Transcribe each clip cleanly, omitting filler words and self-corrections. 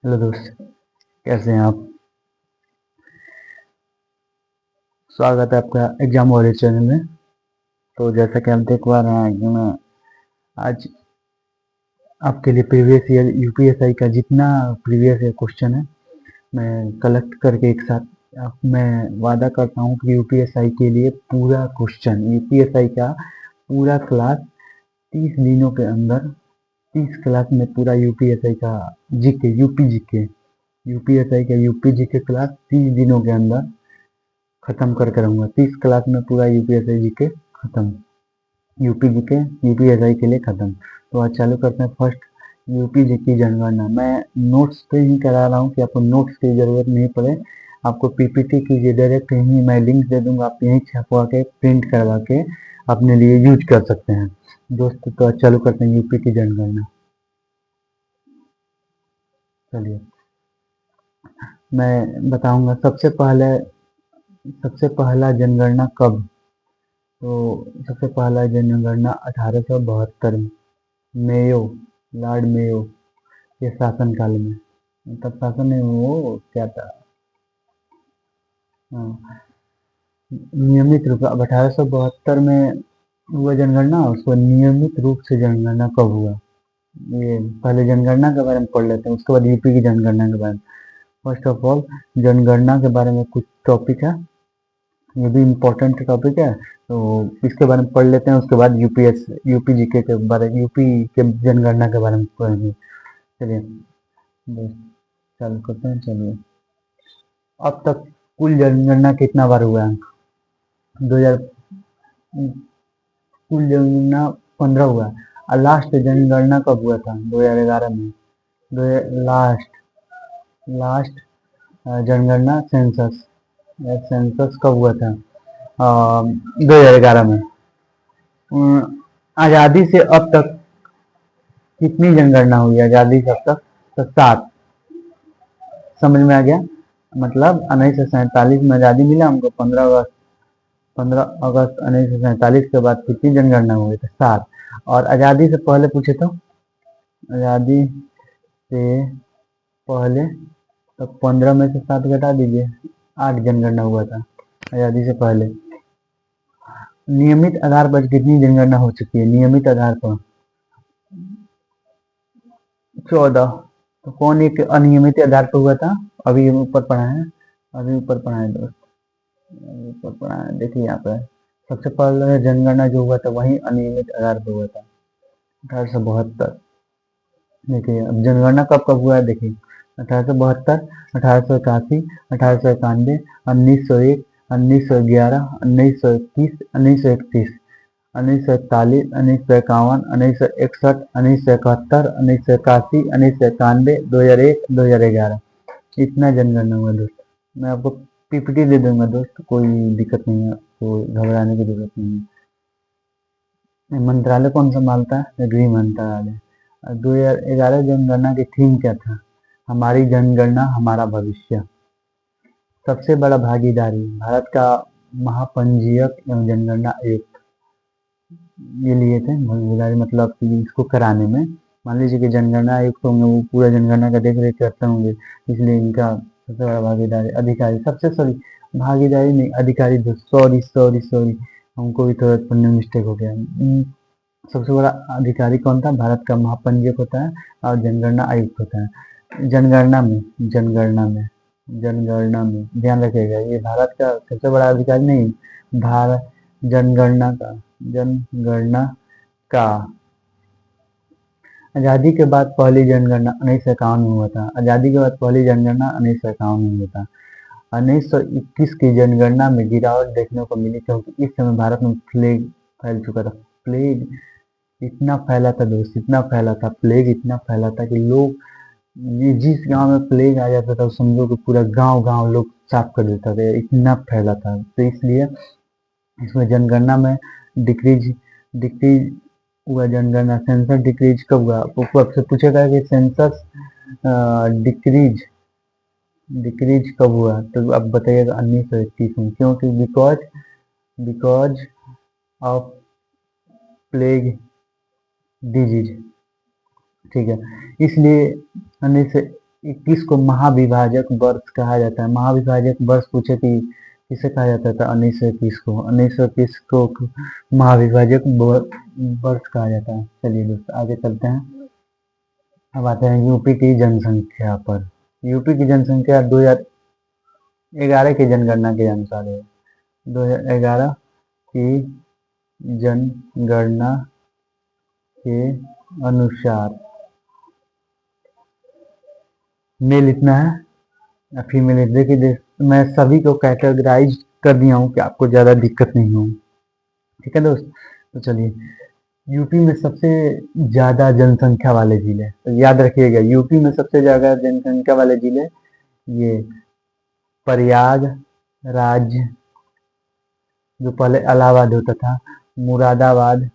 Hello दोस्त, कैसे हैं आप। स्वागत है आपका एग्जाम वॉरियर चैनल में। तो जैसा कि आप देख पा रहे हैं कि मैं आज आपके लिए प्रीवियस ईयर यूपीएसआई का जितना प्रीवियस ईयर क्वेश्चन है मैं कलेक्ट करके एक साथ मैं वादा करता हूँ कि यूपीएसआई के लिए पूरा क्वेश्चन यूपीएसआई का पूरा क्लास 30 दिनों के अंदर 30 क्लास में पूरा यूपीएसआई का जीके यूपी जीके यूपीएसआई का यूपी जीके क्लास 30 दिनों के अंदर खत्म करके रहूंगा। 30 क्लास में पूरा यूपीएसआई जीके खत्म, यूपी जीके यूपीएसआई के लिए खत्म। तो आज चालू करते हैं फर्स्ट यूपी जीके जनगणना। मैं नोट्स पे ही करा रहा हूँ कि आपको नोट्स की जरूरत नहीं पड़े। आपको पीपीटी की डायरेक्ट यहीं मैं लिंक दे दूंगा, आप यहीं छपवा के प्रिंट करवा के अपने लिए यूज कर सकते हैं दोस्त। तो आज चालू करते हैं यूपी की जनगणना। चलिए मैं बताऊंगा सबसे पहला जनगणना कब। तो सबसे पहला जनगणना 1872 में मेयो लॉर्ड मेयो के शासनकाल में, तब शासन नहीं वो क्या था। हाँ, नियमित रूप अब 1872 में हुआ जनगणना, उसको नियमित रूप से जनगणना कब हुआ। ये पहले जनगणना के बारे में पढ़ लेते हैं, उसके बाद यूपी की जनगणना के बारे में। फर्स्ट ऑफ ऑल जनगणना के बारे में कुछ टॉपिक है, ये भी इम्पोर्टेंट टॉपिक है, तो इसके बारे में पढ़ लेते हैं। उसके बाद यूपी जीके के बारे यूपी के जनगणना के बारे में पढ़ेंगे। चलिए दोस्त चालू करते हैं। चलिए अब तक कुल जनगणना कितना बार हुआ है। 2000 कुल जनगणना 15 हुआ है। और लास्ट जनगणना कब हुआ था? 2011 में। लास्ट लास्ट जनगणना सेंसस सेंसस कब हुआ था? 2011 में। आज़ादी से अब तक कितनी जनगणना हुई है? आज़ादी से अब तक तो 7। समझ में आ गया? मतलब 1947 में आज़ादी मिला हमको, 15 अगस्त 1947 के बाद कितनी जनगणना हुई थी? 7। और आज़ादी से पहले पूछे तो आज़ादी से पहले तो 15 में से 7 घटा दीजिए, 8 जनगणना हुआ था आज़ादी से पहले। नियमित आधार पर कितनी जनगणना हो चुकी है? नियमित आधार पर 14। तो कौन एक अनियमित आधार पर हुआ था? अभी ऊपर पढ़ा है, अभी ऊपर पढ़ा है दोस्त, ऊपर पढ़ा है, देखिए यहाँ पे सबसे पहले जनगणना जो हुआ था वही अनियमित आधार पर हुआ था 1872। देखिए अब जनगणना कब कब हुआ है, देखिए 1872, 1881, 1891, 1901, 1911, 1921, 1931, 1941, 1951, 1961, 1971, 1981, 1991, 2001, 2011। इतना जनगणना हुआ दोस्त। मैं आपको पीपीटी दे दूंगा दोस्त, कोई दिक्कत नहीं है, कोई घबराने की जरूरत नहीं है। मंत्रालय कौन संभालता है? गृह मंत्रालय। 2011 जनगणना की थीम क्या था? हमारी जनगणना हमारा भविष्य। सबसे बड़ा भागीदारी भारत का महापंजीयक एवं जनगणना आयुक्त ये लिए थे। भागीदारी मतलब कि इसको कराने में, मान लीजिए कि जनगणना आयुक्त होंगे, वो पूरा जनगणना का देख रेख करते होंगे, इसलिए इनका सबसे बड़ा भागीदारी अधिकारी, सबसे सॉरी भागीदारी नहीं अधिकारी, सॉरी सॉरी सॉरी, हमको भी थोड़ा पढ़ने में मिस्टेक हो गया। सबसे बड़ा अधिकारी कौन था? भारत का महापंजीयक होता है और जनगणना आयुक्त होता है। जनगणना में ध्यान रखिएगा, ये भारत का सबसे बड़ा अधिकारी नहीं, भारत जनगणना का आज़ादी के बाद पहली जनगणना 1951 में हुआ था। आज़ादी के बाद पहली जनगणना 1951 में हुआ था। 1921 की जनगणना में गिरावट देखने को मिली, क्योंकि इस समय भारत में प्लेग फैल चुका था। प्लेग इतना फैला था दोस्त, इतना फैला था, प्लेग इतना फैला था कि लोग, ये जिस गांव में प्लेग आ जाता था समझो कि पूरा गांव गांव लोग साफ कर देता था, इतना फैला था। तो इसलिए इसमें जनगणना में डिक्रीज डिक्रीज हुआ। जनगणना सेंसस डिक्रीज कब हुआ? आपको आपसे पूछेगा कि सेंसस डिक्रीज डिक्रीज कब हुआ, तो आप बताइएगा 1921 में। क्योंकि बिकॉज ऑफ प्लेग डिजीज, ठीक है, इसलिए 19 21 को महाविभाजक वर्ष कहा जाता है। महाविभाजक वर्ष पूछे कि किसे कहा जाता था? 1921 को। 1921 को महाविभाजक वर्ष कहा जाता है। चलिए दोस्तों आगे चलते हैं। अब आते हैं यूपी की जनसंख्या पर। यूपी की जनसंख्या 2011 की जनगणना के अनुसार है। 2011 की जनगणना के अनुसार मेल इतना है, फीमेल देखिए मैं सभी को कैटेगराइज कर दिया हूँ कि आपको ज़्यादा दिक्कत नहीं हो। ठीक है दोस्त, तो चलिए यूपी में सबसे ज़्यादा जनसंख्या वाले जिले, तो याद रखिएगा यूपी में सबसे ज़्यादा जनसंख्या वाले जिले ये प्रयागराज, जो पहले इलाहाबाद होता था, मुरादाबाद,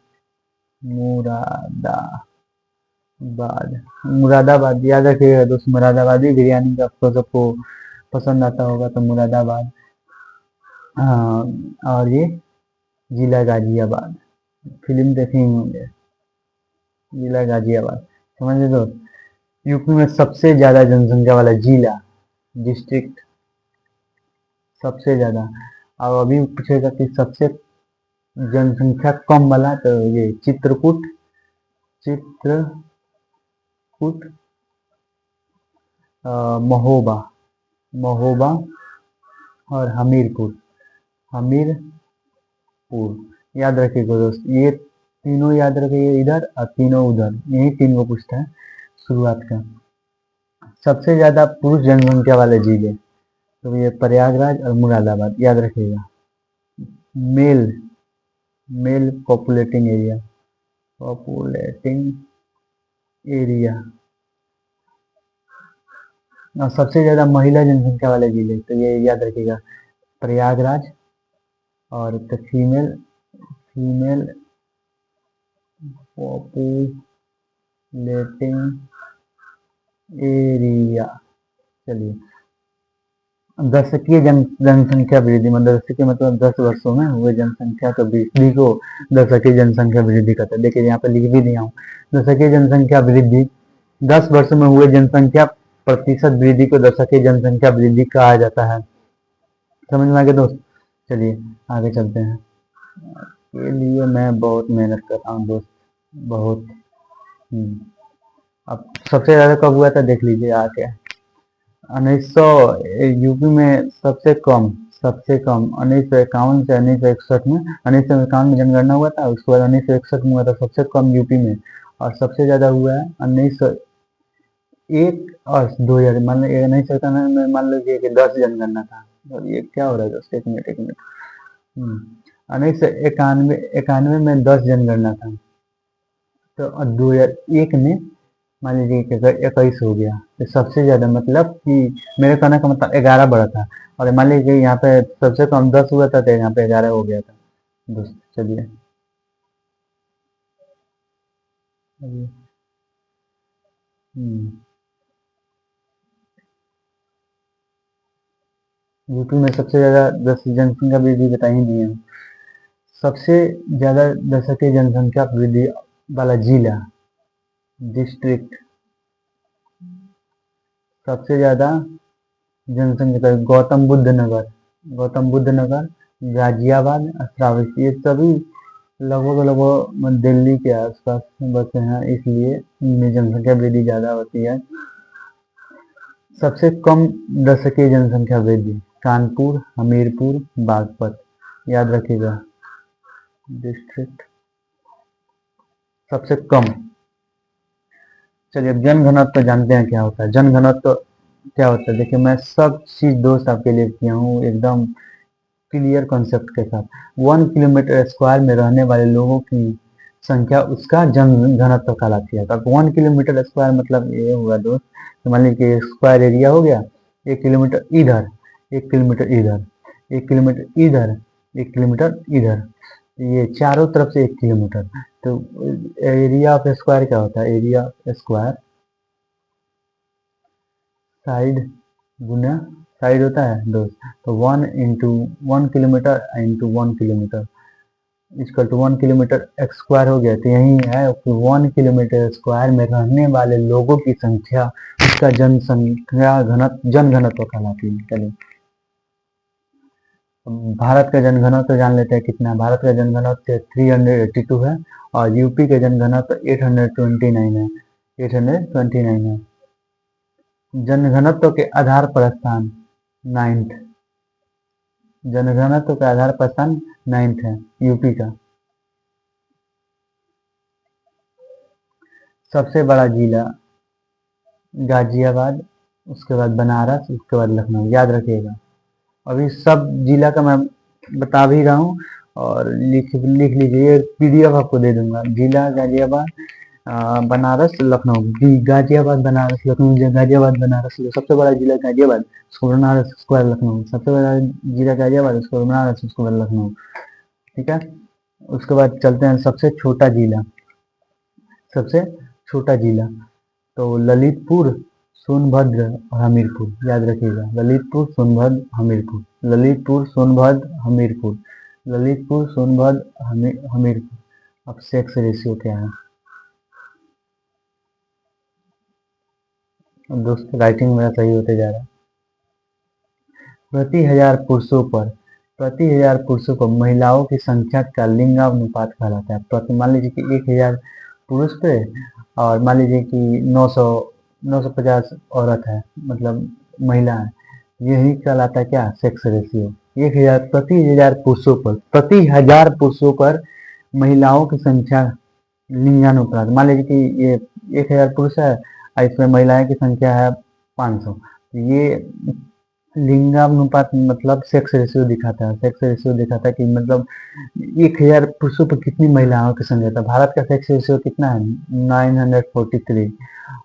मुरादाबाद याद रखिएगा दोस्त। मुरादाबादी बिरयानी का आपको सबको पसंद आता होगा, तो मुरादाबाद। हाँ, और ये जिला गाजियाबाद, फिल्म देखे ही होंगे, जिला गाजियाबाद। समझ लो दोस्त, यूपी में सबसे ज्यादा जनसंख्या वाला जिला, डिस्ट्रिक्ट सबसे ज्यादा। और अभी पूछेगा कि सबसे जनसंख्या कम वाला, तो ये चित्रकूट, महोबा, और हमीरपुर याद रखिएगा दोस्त। ये तीनों याद रखिए इधर और तीनों उधर, यही तीन को पूछता है शुरुआत का। सबसे ज्यादा पुरुष जनसंख्या वाले जिले, तो ये प्रयागराज और मुरादाबाद याद रखिएगा। Male populating area. और सबसे ज्यादा महिला जनसंख्या वाले जिले, तो ये याद रखिएगा प्रयागराज, और तो फीमेल पॉपुलेटिंग एरिया। चलिए दशकीय जनसंख्या वृद्धि, मतलब दशकीय मतलब 10 वर्षों में हुए जनसंख्या तो वृद्धि को दशकीय जनसंख्या वृद्धि कहते हैं। देखिए यहाँ पे लिख भी दिया हूँ, दशकीय जनसंख्या वृद्धि 10 वर्षों में हुए जनसंख्या प्रतिशत वृद्धि को दशकीय जनसंख्या वृद्धि कहा जाता है। समझ में आ गया दोस्त। चलिए आगे चलते हैं। के लिए मैं बहुत मेहनत कर रहा हूँ दोस्त, बहुत। अब सबसे ज्यादा कब हुआ था देख लीजिए आके। 1900 यूपी में सबसे कम 1951 से 1961 में, 1951 में जनगणना हुआ था, उसके बाद 1961 में हुआ था सबसे कम यूपी में। और सबसे ज्यादा हुआ है 1901 और 2000। मान लो 1951 में मान लीजिए कि 10 जनगणना था। और ये क्या हो रहा है दोस्त, एक मिनट 1991 में 10 जनगणना था, तो 2001 में मान लीजिए कि 21 हो गया। तो सबसे ज्यादा मतलब कि मेरे कहने का मतलब 11 बढ़ा था, और मान लीजिए यहाँ पे सबसे कम 10 हुआ था, तो यहाँ पे 11 हो गया था दोस्त। चलिए यूपी में सबसे ज्यादा जनसंख्या वृद्धि बता ही दिए हैं। सबसे ज्यादा दशकीय जनसंख्या वृद्धि वाला जिला, डिस्ट्रिक्ट, सबसे ज्यादा जनसंख्या गौतम बुद्ध नगर, गाजियाबाद, श्रावस्ती, ये सभी लगभग दिल्ली के आसपास बसे हैं, इसलिए इनमें जनसंख्या वृद्धि ज्यादा होती है। सबसे कम दशकीय जनसंख्या वृद्धि कानपुर, हमीरपुर, बागपत याद रखिएगा डिस्ट्रिक्ट सबसे कम। चलिए अब जनघनत्व जानते हैं क्या होता है। जनघनत्व क्या होता है, देखिए मैं सब चीज दोस्त आपके लिए किया हूँ एकदम क्लियर कॉन्सेप्ट के साथ। 1 किलोमीटर स्क्वायर में रहने वाले लोगों की संख्या उसका जन घनत्व कहलाती है। तो 1 किलोमीटर स्क्वायर मतलब ये हुआ दोस्त, तो मान लीजिए स्क्वायर एरिया हो गया 1 किलोमीटर इधर, 1 किलोमीटर इधर, 1 किलोमीटर इधर, 1 किलोमीटर इधर, ये चारों तरफ से 1 किलोमीटर। तो एरिया ऑफ स्क्वायर क्या होता है, एरिया ऑफ स्क्वायर साइड गुना साइड होता है दोस्त। तो 1 into 1 kilometre into 1 kilometre, equal to 1 kilometre X square हो गया। तो यही है कि 1 किलोमीटर स्क्वायर में रहने वाले लोगों की संख्या उसका जनघनत्व कहलाती है। चलिए भारत का जनघनत्व जान लेते हैं कितना। भारत का जनघनत्व 382 है और यूपी का जनघनत्व 829 है। 829 है। जनघनत्व के आधार पर स्थान 9th, जनघनत्व के आधार पर स्थान 9th है यूपी का। सबसे बड़ा जिला गाजियाबाद, उसके बाद बनारस, उसके बाद लखनऊ, याद रखिएगा। अभी सब जिला का मैं बता भी रहा हूँ और लिख लीजिए, ये पीडीएफ आपको दे दूंगा। जिला गाजियाबाद, बनारस, लखनऊ, गाजियाबाद बनारस लखनऊ, गाजियाबाद बनारस, सबसे बड़ा जिला गाजियाबाद, उसको बनारस, उसके बाद लखनऊ, सबसे बड़ा जिला गाजियाबाद, उसको बनारस, उसके बाद लखनऊ। ठीक है, उसके बाद चलते हैं सबसे छोटा जिला। सबसे छोटा जिला तो ललितपुर, सोनभद्र और हमीरपुर, याद रखिएगा। ललितपुर, सोनभद्र, हमीरपुर, ललितपुर, सोनभद्र, हमीरपुर, ललितपुर, सोनभद्र, हमीरपुर। अब सेक्स रेशियो क्या है? अब दोस्तों राइटिंग मेरा सही होते जा रहा है। प्रति हजार पुरुषों पर महिलाओं की संख्या का लिंगानुपात कहलाता है। प्रति मान लीजिए कि 1000 पुरुष पे और मान लीजिए कि 950 औरत है, मतलब महिला है, यही कहलाता है क्या? Sex ratio. 1000 प्रति हजार पुरुषों पर, प्रति हजार पुरुषों पर महिलाओं की संख्या लिंगानुपात। मान लीजिए कि ये 1000 पुरुष है और इसमें महिलाएं की संख्या है 500। ये लिंगानुपात मतलब सेक्स रेशियो दिखाता है। सेक्स रेशियो दिखाता है कि मतलब 1000 पुरुषों पर कितनी महिलाओं की संख्या था। भारत का सेक्स रेशियो कितना है? 943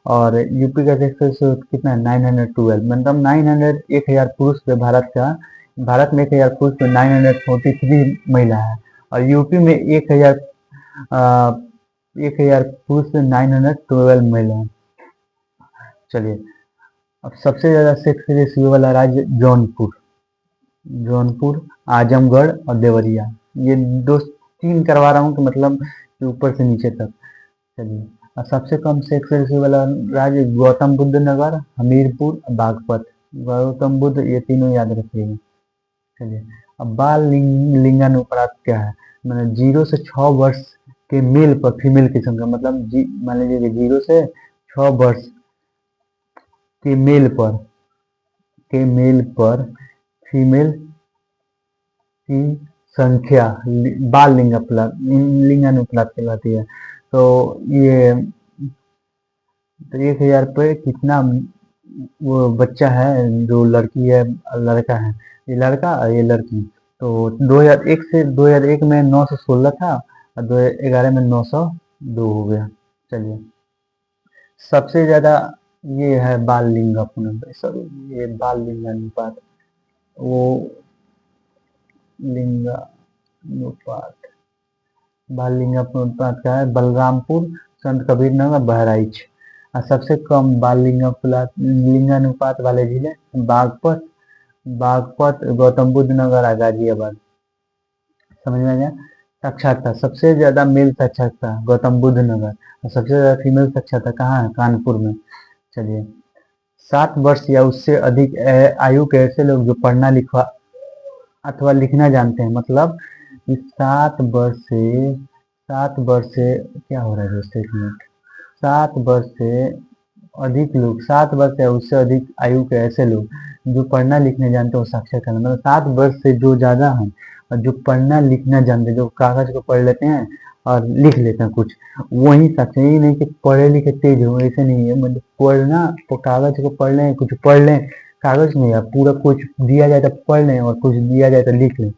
और यूपी का सेक्स रेशियो कितना है? 912। मतलब 900 1000 पुरुष पे भारत में 1000 पुरुष पे 943 महिला है और यूपी में 1000 पुरुष पे 912 महिला है। चलिए अब सबसे ज्यादा सेक्स रेशियो वाला राज्य जौनपुर, आजमगढ़ और देवरिया। ये दो तीन करवा रहा हूँ कि मतलब ऊपर से नीचे तक। चलिए और सबसे कम सेक्स रेशियो वाला राज्य गौतम बुद्ध नगर, हमीरपुर, बागपत। गौतम बुद्ध, ये तीनों याद रखिएगा। चलिए अब बाल लिंगानुपात क्या है? मतलब 0 से 6 वर्ष के मेल पर फीमेल की संख्या, मतलब मान लीजिए कि 0 से 6 वर्ष के मेल पर फीमेल की संख्या बाल लिंगानुपात कहलाती है। तो ये 1000 पे कितना वो बच्चा है, जो लड़की है लड़का है, ये लड़का और ये लड़की। तो 2001 से 2001 में 916 था और 2011 में 902 हो गया। चलिए सबसे ज्यादा ये है बाल लिंगानुपात, वो लिंगानुपात बाल लिंगानुपात का है बलरामपुर, संत कबीर नगर, बहराइच। और सबसे कम बाल लिंगानुपात वाले जिले बागपत, गौतम बुद्ध नगर और गाजियाबाद। समझ में आ गया? साक्षरता सबसे ज्यादा मेल साक्षरता गौतम बुद्ध नगर और सबसे ज्यादा फीमेल साक्षरता कहाँ है? कानपुर में। चलिए 7 वर्ष या उससे अधिक आयु के ऐसे लोग जो पढ़ना लिखा अथवा लिखना जानते हैं, मतलब 7 वर्ष से क्या हो रहा है दोस्तों, 1 मिनट। 7 वर्ष से अधिक लोग, 7 वर्ष या उससे अधिक आयु के ऐसे लोग जो पढ़ना लिखना जानते हैं वो साक्षर कहलाते हैं। मतलब 7 वर्ष से जो ज्यादा है और जो पढ़ना लिखना जानते हैं, जो कागज को पढ़ लेते हैं और लिख लेते हैं कुछ, वही साक्षर। यही नहीं कि पढ़े लिखे तेज हो, ऐसे नहीं है। मतलब पढ़ना तो कागज को पढ़ लें, कुछ पढ़ लें, कागज नहीं है पूरा, कुछ दिया जाए तो पढ़ लें और कुछ दिया जाए तो लिख लें,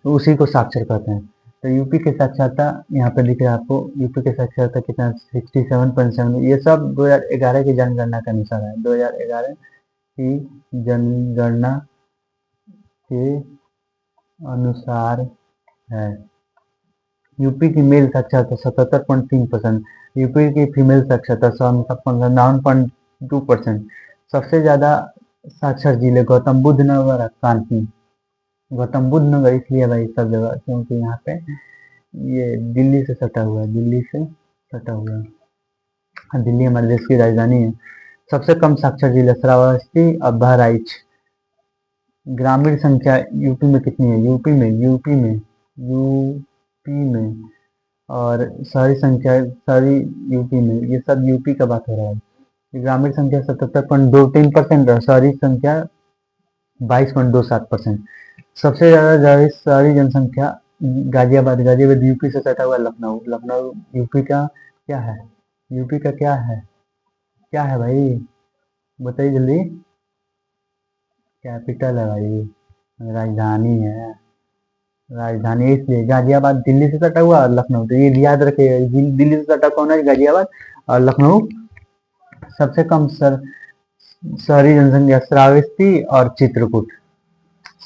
तो उसी को साक्षर कहते हैं। तो यूपी की साक्षरता यहाँ पे दिख रहा है आपको। यूपी की साक्षरता कितना? 67.7। ये सब 2011 की जनगणना के अनुसार है। 2011 की जनगणना के अनुसार है। यूपी की मेल साक्षरता 77.3%, यूपी की फीमेल साक्षरता 59.2%। सबसे ज्यादा साक्षर जिले गौतम बुद्ध नगर और कानपुर। गौतम बुद्ध नगर इसलिए भाई सब जगह, क्योंकि यहाँ पे ये दिल्ली से सटा हुआ है, दिल्ली से सटा हुआ है। हाँ, दिल्ली हमारे देश की राजधानी है। सबसे कम साक्षर जिला श्रावस्ती और बहराइच। ग्रामीण संख्या यूपी में कितनी है? यूपी में और शहरी संख्या शहरी यूपी में, ये सब यूपी का बात हो रहा है। ग्रामीण संख्या 77.23% और शहरी संख्या 22.27%। सबसे ज़्यादा शहरी जनसंख्या गाजियाबाद, गाजियाबाद यूपी से सटा हुआ लखनऊ, लखनऊ यूपी का क्या है? यूपी का क्या है? क्या है भाई, बताइए जल्दी। कैपिटल है भाई, राजधानी है, राजधानी। इसलिए गाजियाबाद दिल्ली से सटा हुआ और लखनऊ, तो ये याद रखिएगा, दिल्ली से सटा कौन है? गाजियाबाद। और लखनऊ सबसे कम शहरी जनसंख्या श्रावस्ती और चित्रकूट।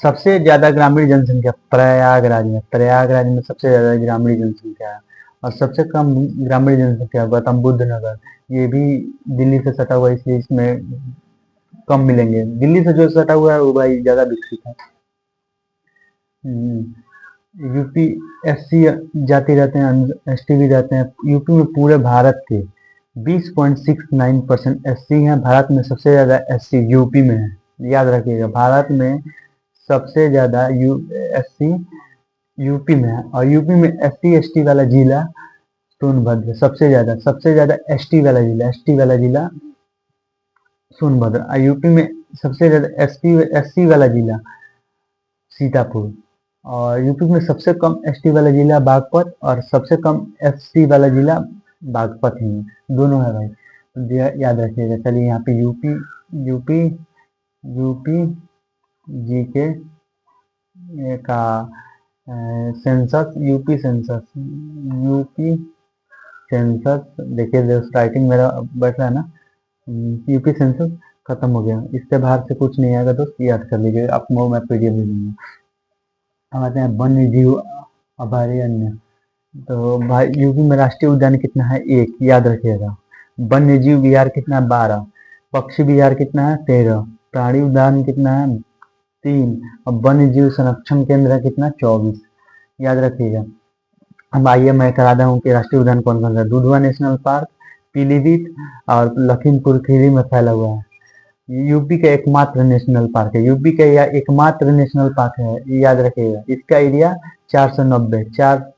सबसे ज्यादा ग्रामीण जनसंख्या प्रयागराज में सबसे ज्यादा ग्रामीण जनसंख्या है। और सबसे कम ग्रामीण जनसंख्या गौतम बुद्ध नगर, ये भी दिल्ली से सटा हुआ है, इसलिए इसमें कम मिलेंगे। दिल्ली से जो सटा हुआ है वो भाई ज्यादा विकसित है। यूपी एससी जाति रहते हैं, एसटी भी रहते हैं। यूपी में पूरे भारत के 20.69% एससी हैं। भारत में सबसे ज्यादा एससी यूपी में है, याद रखिएगा। भारत में सबसे ज्यादा एससी यूपी में है। और यूपी में एससी एसटी वाला जिला सोनभद्र, सबसे ज्यादा एसटी वाला जिला सोनभद्र। और यूपी में सबसे ज्यादा एससी वाला जिला सीतापुर। और यूपी में सबसे कम एसटी वाला जिला बागपत और सबसे कम एससी वाला जिला बागपत ही है, दोनों है भाई, तो याद रखिएगा। चलिए यहाँ पे यूपी यूपी यूपी जी के का सेंसस, यूपी सेंसस देखिए, राइटिंग मेरा बैठ रहा है ना। यूपी सेंसस खत्म हो गया, इससे बाहर से कुछ नहीं आएगा दोस्त, याद कर लीजिए। आपको मैं पीडीएफ दे दूंगा। हम आते हैं वन्य जीव अभयारण्य। तो भाई यूपी में राष्ट्रीय उद्यान कितना है? 1, याद रखिएगा। वन्य जीव विहार कितना है? 12। पक्षी विहार कितना है? 13। प्राणी उद्यान कितना है? 3। और वन्य जीव संरक्षण केंद्र कितना? 24, याद रखिएगा। अब आइए मैं करा रहा हूँ कि राष्ट्रीय उद्यान कौन कौन सा है। दुधवा नेशनल पार्क, पीलीभीत और लखीमपुर खीरी में फैला हुआ है। यूपी का एकमात्र नेशनल पार्क है, यूपी का यह एकमात्र नेशनल पार्क है, ये याद रखिएगा। इसका एरिया 490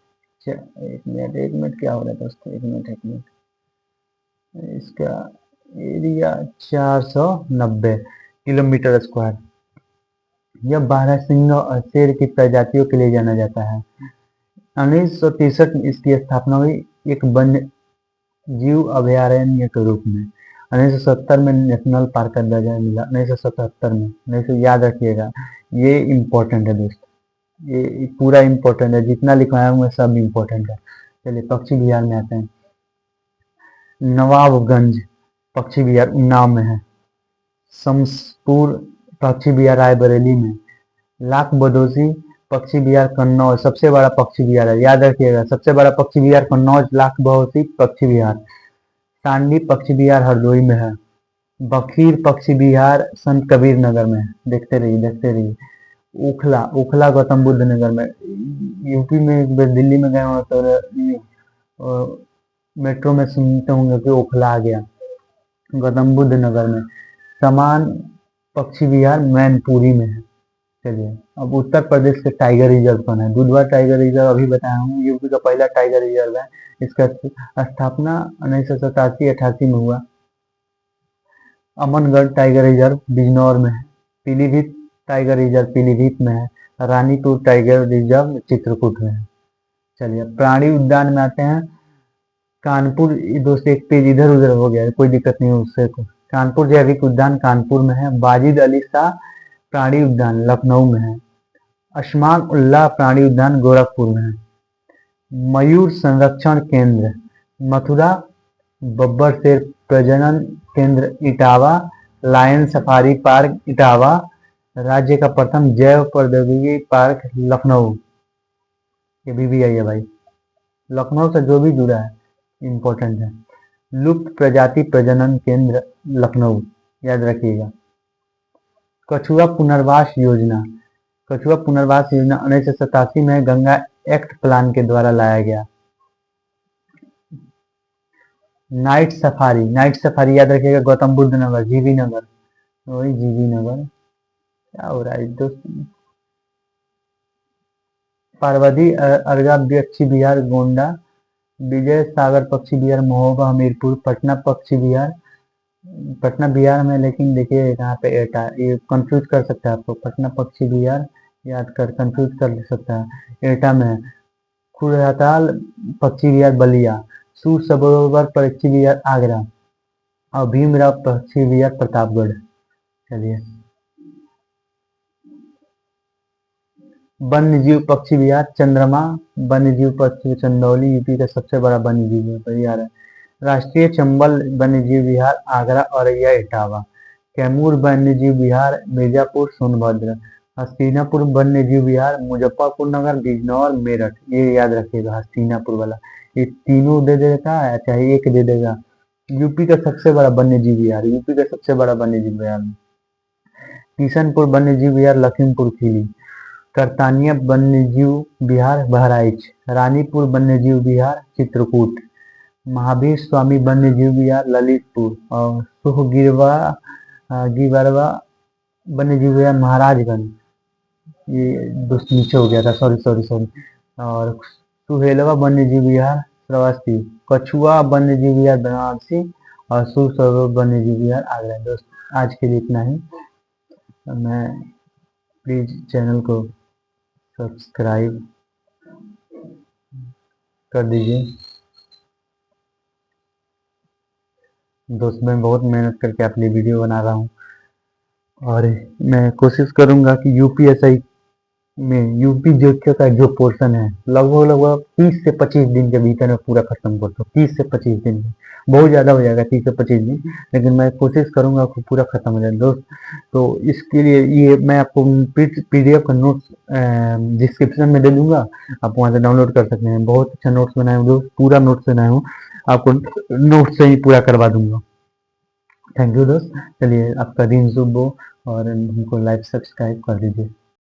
एक मिनट क्या हो रहा है दोस्तों, एक मिनट। इसका एरिया 490 किलोमीटर स्क्वायर। यह 12 सिंह और शेर की प्रजातियों के लिए जाना जाता है। 1963 में इसकी स्थापना हुई एक वन्य जीव अभयारण्य के रूप में। 1970 में नेशनल पार्क का दर्जा मिला, 1977 में। नहीं, याद रखिएगा, ये इम्पोर्टेंट है दोस्त, ये पूरा इम्पोर्टेंट है, जितना लिखवाया हूँ सब इम्पोर्टेंट है। चलिए पक्षी विहार में आते हैं। नवाबगंज पक्षी विहार उन्नाव में है। शमसपुर पक्षी विहार रायबरेली में। लाख बदोशी पक्षी विहार कन्नौज सबसे बड़ा पक्षी विहार है, याद रखिएगा। सबसे बड़ा पक्षी विहार कन्नौज लाख बदोशी पक्षी विहार। सांडी पक्षी विहार हरदोई में है। बखीर पक्षी विहार संत कबीर नगर में है। देखते रहिए। ओखला गौतम बुद्ध नगर में। यूपी में दिल्ली में गए हो तो मेट्रो में सुनते होंगे कि ओखला आ गया, गौतम बुद्ध नगर में। समान पक्षी विहार मैनपुरी में है। चलिए अब उत्तर प्रदेश के टाइगर रिजर्व कौन है? दुधवा टाइगर रिजर्व अभी बताया हूँ, यूपी का पहला टाइगर रिजर्व है। इसका स्थापना 1987-88 में हुआ। अमनगढ़ टाइगर रिजर्व बिजनौर में है। पीलीभीत टाइगर रिजर्व पीलीभीत में है। रानीपुर टाइगर रिजर्व चित्रकूट में है। चलिए प्राणी उद्यान में आते हैं। कानपुर, दोस्त एक पेज इधर उधर हो गया है, कोई दिक्कत नहीं है उससे। कानपुर जैविक उद्यान कानपुर में है। वाजिद अली शाह प्राणी उद्यान लखनऊ में है। अशमान उल्लाह प्राणी उद्यान गोरखपुर में है। मयूर संरक्षण केंद्र मथुरा। बब्बर शेर प्रजनन केंद्र Etawah. Lion safari park Etawah. राज्य का प्रथम जैव प्रौद्योगिकी पार्क लखनऊ। ये भी आई है भाई, लखनऊ से जो भी जुड़ा है इम्पोर्टेंट है। लुप्त प्रजाति प्रजनन केंद्र लखनऊ, याद रखिएगा। कछुआ पुनर्वास योजना कछुआ पुनर्वास योजना 1987 में गंगा एक्ट प्लान के द्वारा लाया गया। नाइट सफारी याद रखिएगा, गौतम बुद्ध नगर, जीवी नगर, वही जीवी नगर। क्या हो रहा है दोस्त? पार्वती अर्गा पक्षी विहार गोंडा, विजय सागर पक्षी विहार महोबा हमीरपुर, पटना पक्षी विहार, पटना बिहार में, लेकिन देखिए यहाँ पे एटा, ये कंफ्यूज कर सकता है आपको। पटना पक्षी विहार याद कर कंफ्यूज कर सकता है। एटा में खुरहताल पक्षी विहार बलिया, सूर सरोवर पक्षी विहार आगरा और भीमराव पक्षी विहार प्रतापगढ़। चलिए, वन्य जीव पक्षी विहार चंद्रमा, वन्य जीव पक्षी चंदौली यूपी का सबसे बड़ा वन्य जीव विहार है। राष्ट्रीय चंबल वन्य जीव विहार आगरा, औरैया, इटावा। कैमूर वन्य जीव विहार मिर्जापुर, सोनभद्र। हस्तिनापुर वन्य जीव विहार मुजफ्फरपुर नगर, बिजनौर, मेरठ। ये याद रखिएगा हस्तिनापुर वाला। ये तीनों दे देगा चाहे एक दे देगा। यूपी का सबसे बड़ा वन्य जीव विहार, यूपी का सबसे बड़ा वन्य जीव विहार किशनपुर वन्य जीव विहार लखीमपुर खीरी, करतानिया वन्यजीव विहार बहराइच, रानीपुर वन्यजीव विहार चित्रकूट, महावीर स्वामी वन्यजीव विहार ललितपुर और गिरवा वन्यजीव विहार महाराजगंज। ये दोस्त नीचे हो गया था, सॉरी। और सुहेलवा वन्यजीव विहार श्रावस्ती, कछुआ वन्यजीव विहार बनारसी और सुर सरोवर वन्यजीव विहार आगरा। दोस्त आज के लिए इतना ही। मैं प्लीज चैनल को सब्सक्राइब कर दीजिए दोस्त। मैं बहुत मेहनत करके अपनी वीडियो बना रहा हूँ और मैं कोशिश करूँगा कि यूपीएसआई में यूपी जीके का जो पोर्शन है लगभग 30 से 25 दिन के भीतर में पूरा खत्म कर दूँ। 30 से 25 दिन में बहुत ज़्यादा हो जाएगा 30 से 25 दिन, लेकिन मैं कोशिश करूँगा कि पूरा खत्म हो जाए दोस्त। तो इसके लिए ये मैं आपको पीडीएफ का नोट्स डिस्क्रिप्शन में दे दूंगा, आप वहाँ से डाउनलोड कर सकते हैं। बहुत अच्छा नोट्स बनाया हूँ दोस्त, पूरा नोट्स बनाया हूँ, आपको नोट्स से ही पूरा करवा दूंगा। थैंक यू दोस्त। चलिए, आपका दिन शुभ हो और हमको लाइक सब्सक्राइब कर दीजिए।